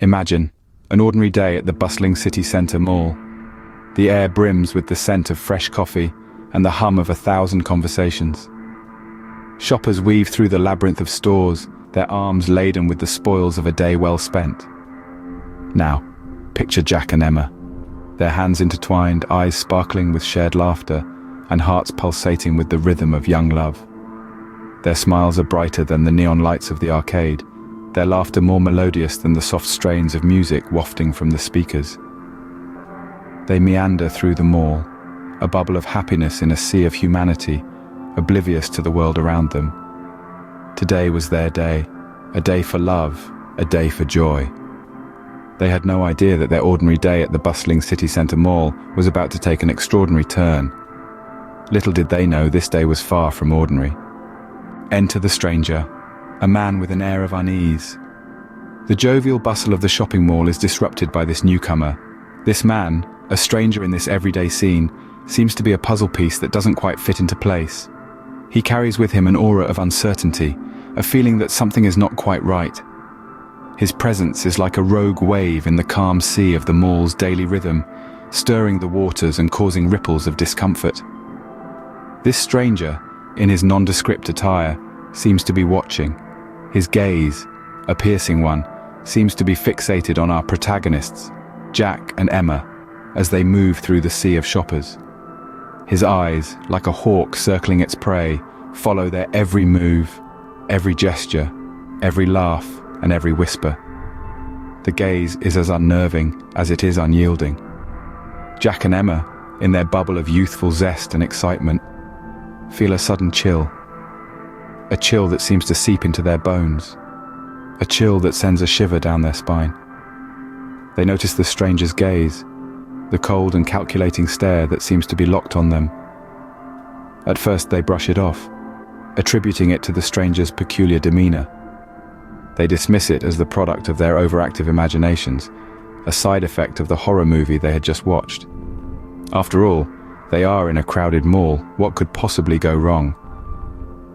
Imagine, an ordinary day at the bustling city centre mall. The air brims with the scent of fresh coffee and the hum of 1,000 conversations. Shoppers weave through the labyrinth of stores, their arms laden with the spoils of a day well spent. Now, picture Jack and Emma, their hands intertwined, eyes sparkling with shared laughter, and hearts pulsating with the rhythm of young love. Their smiles are brighter than the neon lights of the arcade, their laughter more melodious than the soft strains of music wafting from the speakers. They meander through the mall, a bubble of happiness in a sea of humanity, oblivious to the world around them. Today was their day, a day for love, a day for joy. They had no idea that their ordinary day at the bustling city centre mall was about to take an extraordinary turn. Little did they know this day was far from ordinary. Enter the stranger, a man with an air of unease. The jovial bustle of the shopping mall is disrupted by this newcomer. This man, a stranger in this everyday scene, seems to be a puzzle piece that doesn't quite fit into place. He carries with him an aura of uncertainty, a feeling that something is not quite right. His presence is like a rogue wave in the calm sea of the mall's daily rhythm, stirring the waters and causing ripples of discomfort. This stranger, in his nondescript attire, seems to be watching. His gaze, a piercing one, seems to be fixated on our protagonists, Jack and Emma, as they move through the sea of shoppers. His eyes, like a hawk circling its prey, follow their every move, every gesture, every laugh, and every whisper. The gaze is as unnerving as it is unyielding. Jack and Emma, in their bubble of youthful zest and excitement, feel a sudden chill. A chill that seems to seep into their bones. A chill that sends a shiver down their spine. They notice the stranger's gaze, the cold and calculating stare that seems to be locked on them. At first they brush it off, attributing it to the stranger's peculiar demeanor. They dismiss it as the product of their overactive imaginations, a side effect of the horror movie they had just watched. After all, they are in a crowded mall. What could possibly go wrong?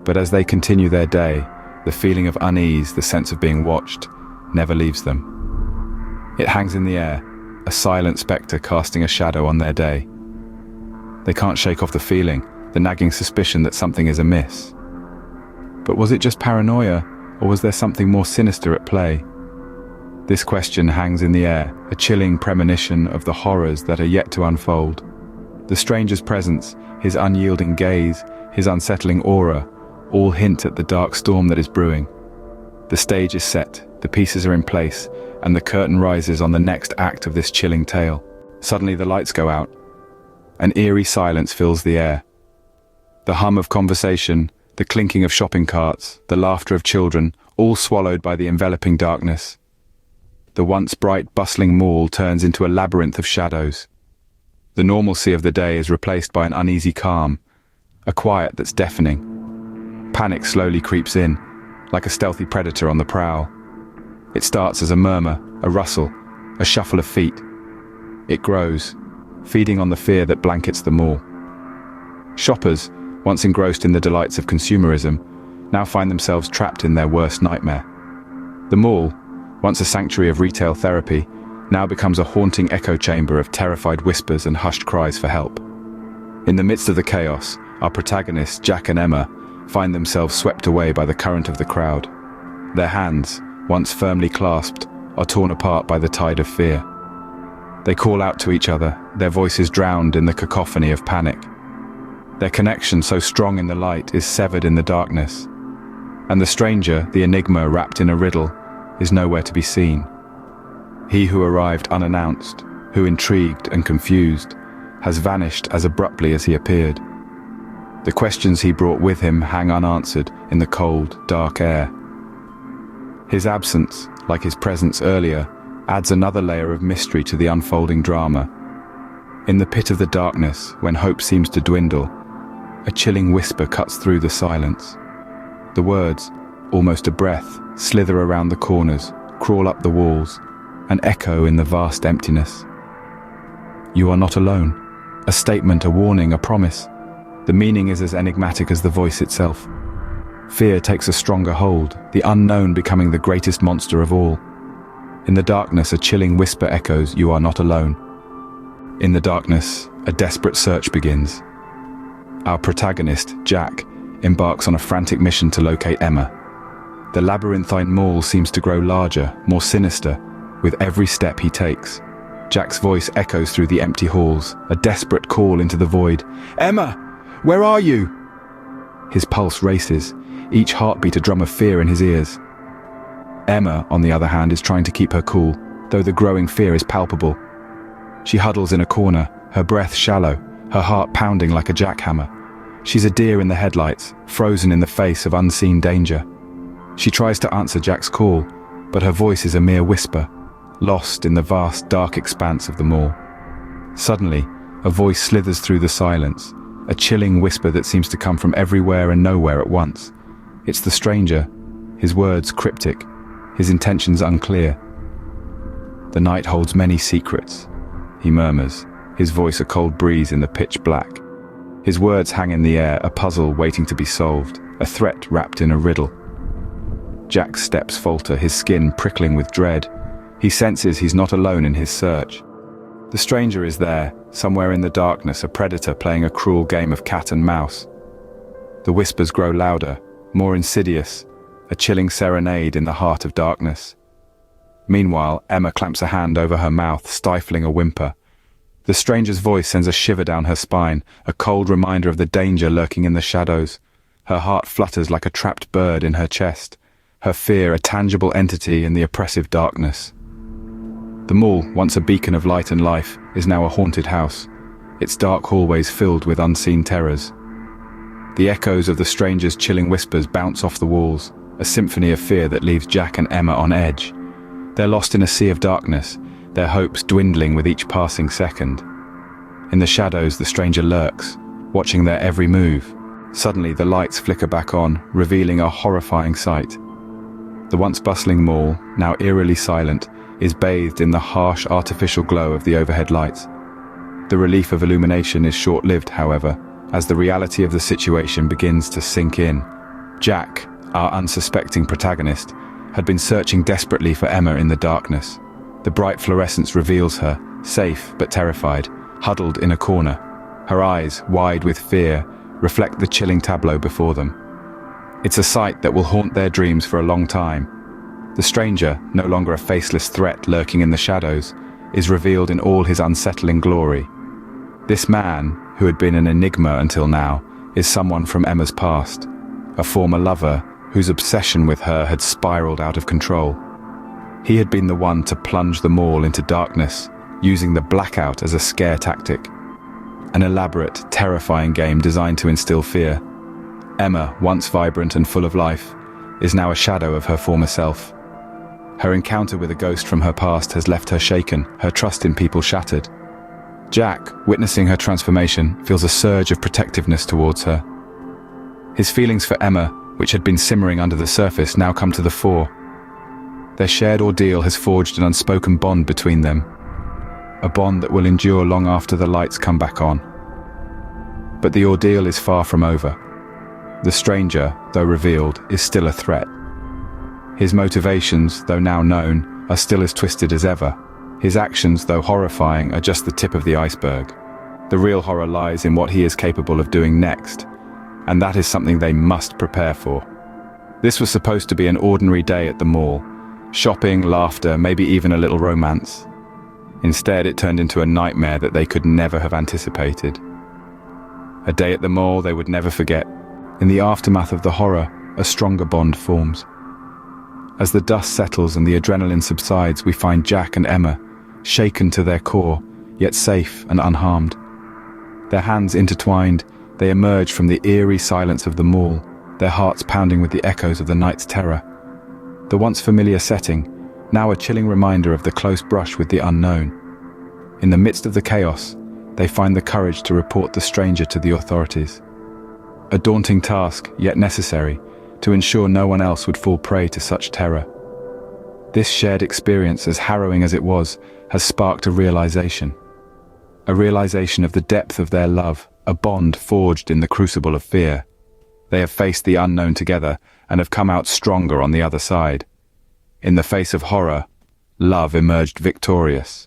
But as they continue their day, the feeling of unease, the sense of being watched, never leaves them. It hangs in the air, a silent spectre casting a shadow on their day. They can't shake off the feeling, the nagging suspicion that something is amiss. But was it just paranoia, or was there something more sinister at play? This question hangs in the air, a chilling premonition of the horrors that are yet to unfold. The stranger's presence, his unyielding gaze, his unsettling aura, all hint at the dark storm that is brewing. The stage is set, the pieces are in place, and the curtain rises on the next act of this chilling tale. Suddenly the lights go out. An eerie silence fills the air. The hum of conversation, the clinking of shopping carts, the laughter of children, all swallowed by the enveloping darkness. The once bright, bustling mall turns into a labyrinth of shadows. The normalcy of the day is replaced by an uneasy calm, a quiet that's deafening. Panic slowly creeps in, like a stealthy predator on the prowl. It starts as a murmur, a rustle, a shuffle of feet. It grows, feeding on the fear that blankets the mall. Shoppers, once engrossed in the delights of consumerism, now find themselves trapped in their worst nightmare. The mall, once a sanctuary of retail therapy, now becomes a haunting echo chamber of terrified whispers and hushed cries for help. In the midst of the chaos, our protagonists, Jack and Emma, find themselves swept away by the current of the crowd. Their hands, once firmly clasped, are torn apart by the tide of fear. They call out to each other, their voices drowned in the cacophony of panic. Their connection, so strong in the light, is severed in the darkness. And the stranger, the enigma wrapped in a riddle, is nowhere to be seen. He who arrived unannounced, who intrigued and confused, has vanished as abruptly as he appeared. The questions he brought with him hang unanswered in the cold, dark air. His absence, like his presence earlier, adds another layer of mystery to the unfolding drama. In the pit of the darkness, when hope seems to dwindle, a chilling whisper cuts through the silence. The words, almost a breath, slither around the corners, crawl up the walls, and echo in the vast emptiness. You are not alone. A statement, a warning, a promise. The meaning is as enigmatic as the voice itself. Fear takes a stronger hold, the unknown becoming the greatest monster of all. In the darkness, a chilling whisper echoes, "You are not alone." In the darkness, a desperate search begins. Our protagonist, Jack, embarks on a frantic mission to locate Emma. The labyrinthine mall seems to grow larger, more sinister, with every step he takes. Jack's voice echoes through the empty halls, a desperate call into the void. "Emma, where are you?" His pulse races, each heartbeat a drum of fear in his ears. Emma, on the other hand, is trying to keep her cool, though the growing fear is palpable. She huddles in a corner, her breath shallow, her heart pounding like a jackhammer. She's a deer in the headlights, frozen in the face of unseen danger. She tries to answer Jack's call, but her voice is a mere whisper, lost in the vast, dark expanse of the mall. Suddenly, a voice slithers through the silence, a chilling whisper that seems to come from everywhere and nowhere at once. It's the stranger, his words cryptic, his intentions unclear. "The night holds many secrets," he murmurs, his voice a cold breeze in the pitch black. His words hang in the air, a puzzle waiting to be solved, a threat wrapped in a riddle. Jack's steps falter, his skin prickling with dread. He senses he's not alone in his search. The stranger is there, somewhere in the darkness, a predator playing a cruel game of cat and mouse. The whispers grow louder, more insidious, a chilling serenade in the heart of darkness. Meanwhile, Emma clamps a hand over her mouth, stifling a whimper. The stranger's voice sends a shiver down her spine, a cold reminder of the danger lurking in the shadows. Her heart flutters like a trapped bird in her chest, her fear a tangible entity in the oppressive darkness. The mall, once a beacon of light and life, is now a haunted house, its dark hallways filled with unseen terrors. The echoes of the stranger's chilling whispers bounce off the walls, a symphony of fear that leaves Jack and Emma on edge. They're lost in a sea of darkness, their hopes dwindling with each passing second. In the shadows, the stranger lurks, watching their every move. Suddenly, the lights flicker back on, revealing a horrifying sight. The once bustling mall, now eerily silent, is bathed in the harsh artificial glow of the overhead lights. The relief of illumination is short-lived, however, as the reality of the situation begins to sink in. Jack, our unsuspecting protagonist, had been searching desperately for Emma in the darkness. The bright fluorescence reveals her, safe but terrified, huddled in a corner. Her eyes, wide with fear, reflect the chilling tableau before them. It's a sight that will haunt their dreams for a long time. The stranger, no longer a faceless threat lurking in the shadows, is revealed in all his unsettling glory. This man, who had been an enigma until now, is someone from Emma's past, a former lover whose obsession with her had spiraled out of control. He had been the one to plunge them all into darkness, using the blackout as a scare tactic. An elaborate, terrifying game designed to instill fear. Emma, once vibrant and full of life, is now a shadow of her former self. Her encounter with a ghost from her past has left her shaken, her trust in people shattered. Jack, witnessing her transformation, feels a surge of protectiveness towards her. His feelings for Emma, which had been simmering under the surface, now come to the fore. Their shared ordeal has forged an unspoken bond between them, a bond that will endure long after the lights come back on. But the ordeal is far from over. The stranger, though revealed, is still a threat. His motivations, though now known, are still as twisted as ever. His actions, though horrifying, are just the tip of the iceberg. The real horror lies in what he is capable of doing next, and that is something they must prepare for. This was supposed to be an ordinary day at the mall. Shopping, laughter, maybe even a little romance. Instead, it turned into a nightmare that they could never have anticipated. A day at the mall they would never forget. In the aftermath of the horror, a stronger bond forms. As the dust settles and the adrenaline subsides, we find Jack and Emma, shaken to their core, yet safe and unharmed. Their hands intertwined, they emerge from the eerie silence of the mall, their hearts pounding with the echoes of the night's terror. The once familiar setting, now a chilling reminder of the close brush with the unknown. In the midst of the chaos, they find the courage to report the stranger to the authorities. A daunting task, yet necessary, to ensure no one else would fall prey to such terror. This shared experience, as harrowing as it was, has sparked a realization of the depth of their love, a bond forged in the crucible of fear. They have faced the unknown together and have come out stronger on the other side. In the face of horror, love emerged victorious.